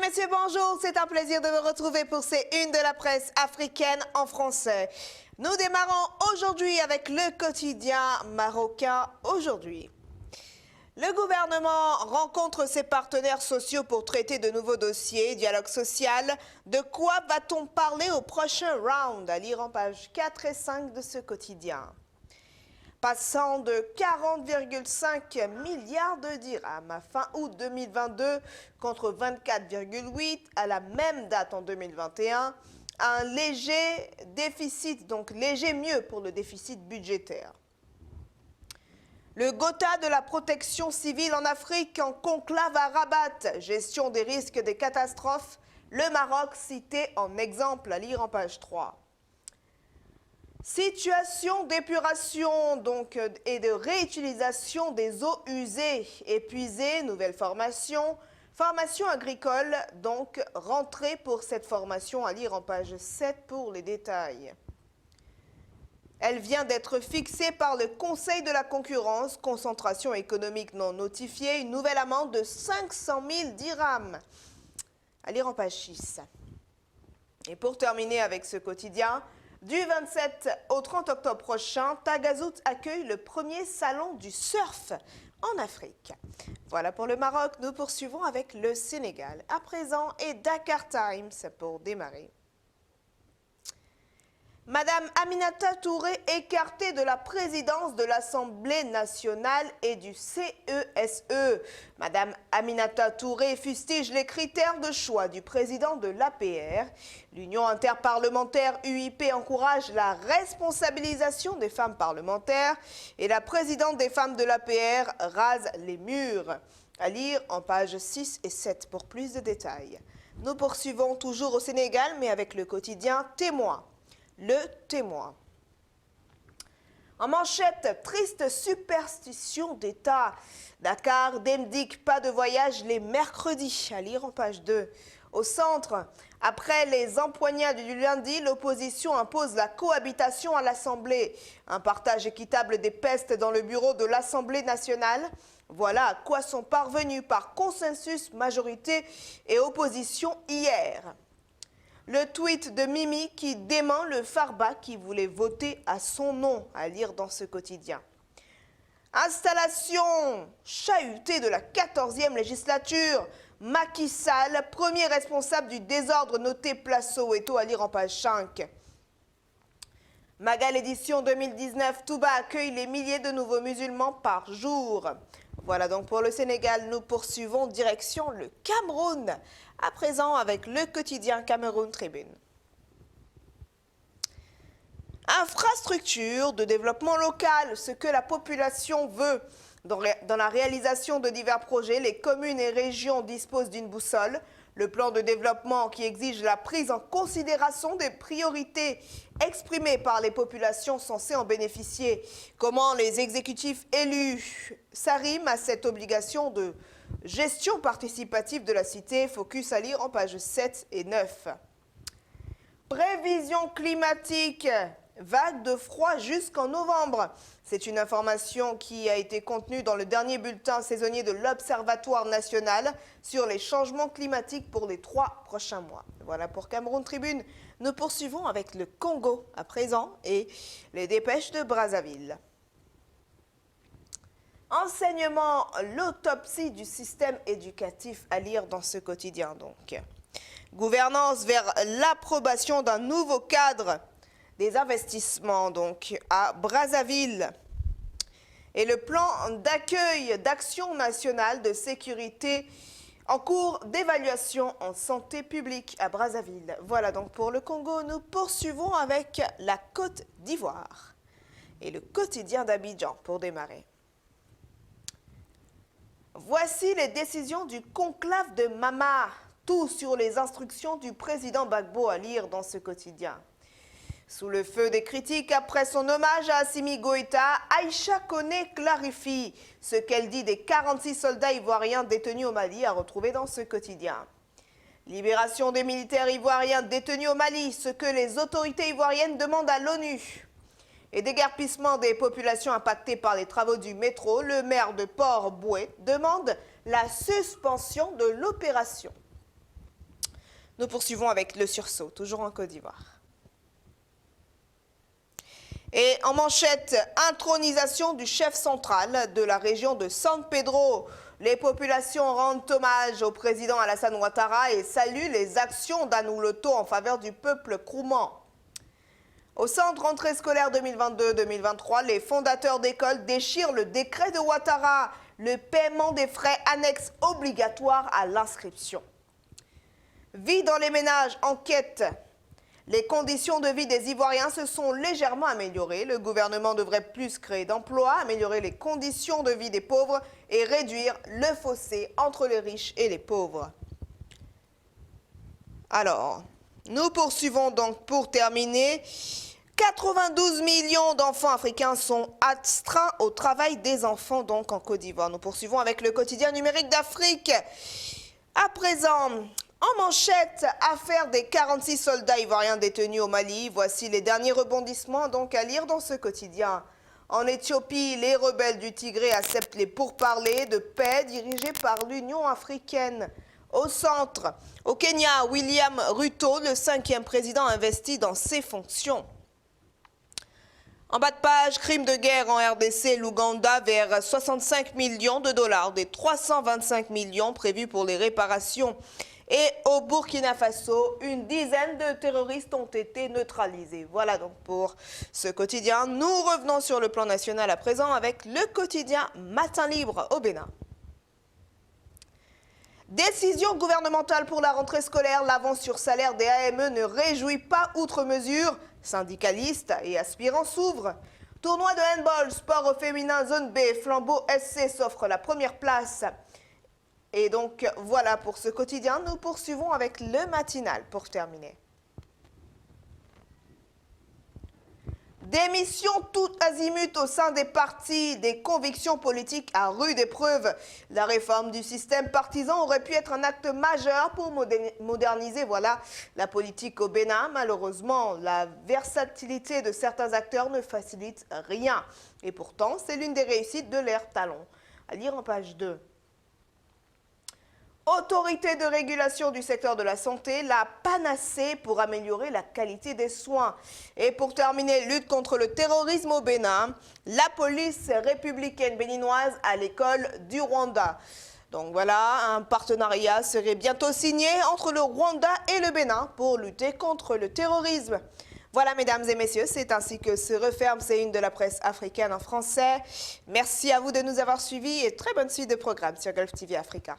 messieurs, bonjour. C'est un plaisir de vous retrouver pour ces unes de la presse africaine en français. Nous démarrons aujourd'hui avec le quotidien marocain aujourd'hui. Le gouvernement rencontre ses partenaires sociaux pour traiter de nouveaux dossiers, dialogue social. De quoi va-t-on parler au prochain round? À lire en pages 4 et 5 de ce quotidien. Passant de 40,5 milliards de dirhams à fin août 2022 contre 24,8 à la même date en 2021, un léger déficit, donc léger mieux pour le déficit budgétaire. Le Gotha de la protection civile en Afrique en conclave à Rabat, gestion des risques des catastrophes, le Maroc cité en exemple à lire en page 3. Situation d'épuration donc et de réutilisation des eaux usées, épuisées, nouvelle formation, formation agricole, donc rentrée pour cette formation à lire en page 7 pour les détails. Elle vient d'être fixée par le Conseil de la concurrence, concentration économique non notifiée, une nouvelle amende de 500 000 dirhams. À lire en page 6. Et pour terminer avec ce quotidien, du 27 au 30 octobre prochain, Tagazout accueille le premier salon du surf en Afrique. Voilà pour le Maroc, nous poursuivons avec le Sénégal. À présent, et Dakar Times pour démarrer. Madame Aminata Touré écartée de la présidence de l'Assemblée nationale et du CESE. Madame Aminata Touré fustige les critères de choix du président de l'APR. L'Union interparlementaire UIP encourage la responsabilisation des femmes parlementaires et la présidente des femmes de l'APR rase les murs. À lire en pages 6 et 7 pour plus de détails. Nous poursuivons toujours au Sénégal, mais avec le quotidien Témoin. Le Témoin. En manchette, triste superstition d'État. Dakar d'indique pas de voyage les mercredis, à lire en page 2. Au centre, après les empoignades du lundi, l'opposition impose la cohabitation à l'Assemblée. Un partage équitable des pestes dans le bureau de l'Assemblée nationale. Voilà à quoi sont parvenus par consensus majorité et opposition hier. Le tweet de Mimi qui dément le Farba qui voulait voter à son nom, à lire dans ce quotidien. Installation chahutée de la 14e législature. Macky Sall, premier responsable du désordre noté place Soweto, à lire en page 5. Magal édition 2019, Touba accueille les milliers de nouveaux musulmans par jour. Voilà donc pour le Sénégal, nous poursuivons direction le Cameroun. À présent avec le quotidien Cameroun Tribune. Infrastructure de développement local, ce que la population veut. Dans la réalisation de divers projets, les communes et régions disposent d'une boussole. Le plan de développement qui exige la prise en considération des priorités exprimées par les populations censées en bénéficier. Comment les exécutifs élus s'arriment à cette obligation de gestion participative de la cité, focus à lire en pages 7 et 9. Prévision climatique, vague de froid jusqu'en novembre. C'est une information qui a été contenue dans le dernier bulletin saisonnier de l'Observatoire national sur les changements climatiques pour les 3 prochains mois. Voilà pour Cameroun Tribune. Nous poursuivons avec le Congo à présent et les dépêches de Brazzaville. Enseignement, l'autopsie du système éducatif à lire dans ce quotidien donc. Gouvernance vers l'approbation d'un nouveau cadre des investissements donc à Brazzaville. Et le plan d'accueil d'action nationale de sécurité en cours d'évaluation en santé publique à Brazzaville. Voilà donc pour le Congo, nous poursuivons avec la Côte d'Ivoire et le quotidien d'Abidjan pour démarrer. Voici les décisions du conclave de Mama, tout sur les instructions du président Gbagbo à lire dans ce quotidien. Sous le feu des critiques après son hommage à Assimi Goïta, Aïcha Koné clarifie ce qu'elle dit des 46 soldats ivoiriens détenus au Mali à retrouver dans ce quotidien. Libération des militaires ivoiriens détenus au Mali, ce que les autorités ivoiriennes demandent à l'ONU. Et déguerpissement des populations impactées par les travaux du métro, le maire de Port-Bouët demande la suspension de l'opération. Nous poursuivons avec le sursaut, toujours en Côte d'Ivoire. Et en manchette, intronisation du chef central de la région de San Pedro. Les populations rendent hommage au président Alassane Ouattara et saluent les actions d'Anouloto en faveur du peuple krouman. Au centre rentrée scolaire 2022-2023, les fondateurs d'écoles déchirent le décret de Ouattara, le paiement des frais annexes obligatoires à l'inscription. Vie dans les ménages, enquête. Les conditions de vie des Ivoiriens se sont légèrement améliorées. Le gouvernement devrait plus créer d'emplois, améliorer les conditions de vie des pauvres et réduire le fossé entre les riches et les pauvres. Alors, nous poursuivons donc pour terminer. 92 millions d'enfants africains sont astreints au travail des enfants donc en Côte d'Ivoire. Nous poursuivons avec le quotidien numérique d'Afrique. À présent, en manchette, affaire des 46 soldats ivoiriens détenus au Mali. Voici les derniers rebondissements donc à lire dans ce quotidien. En Éthiopie, les rebelles du Tigré acceptent les pourparlers de paix dirigés par l'Union africaine. Au centre, au Kenya, William Ruto, le 5e président investi dans ses fonctions. En bas de page, crime de guerre en RDC, l'Ouganda vers 65 millions de dollars des 325 millions prévus pour les réparations. Et au Burkina Faso, une dizaine de terroristes ont été neutralisés. Voilà donc pour ce quotidien. Nous revenons sur le plan national à présent avec le quotidien Matin Libre au Bénin. Décision gouvernementale pour la rentrée scolaire, l'avance sur salaire des AME ne réjouit pas outre mesure. Syndicalistes et aspirants s'ouvrent. Tournoi de handball, sport au féminin, zone B, Flambeau SC s'offre la première place. Et donc voilà pour ce quotidien, nous poursuivons avec le matinal pour terminer. Démission tout azimut au sein des partis, des convictions politiques à rude épreuve. La réforme du système partisan aurait pu être un acte majeur pour moderniser la politique au Bénin. Malheureusement, la versatilité de certains acteurs ne facilite rien. Et pourtant, c'est l'une des réussites de l'ère Talon. À lire en page 2. Autorité de régulation du secteur de la santé, la panacée pour améliorer la qualité des soins. Et pour terminer, lutte contre le terrorisme au Bénin, la police républicaine béninoise à l'école du Rwanda. Donc voilà, un partenariat serait bientôt signé entre le Rwanda et le Bénin pour lutter contre le terrorisme. Voilà, mesdames et messieurs, c'est ainsi que se referme ces unes de la presse africaine en français. Merci à vous de nous avoir suivis et très bonne suite de programme sur Gulf TV Africa.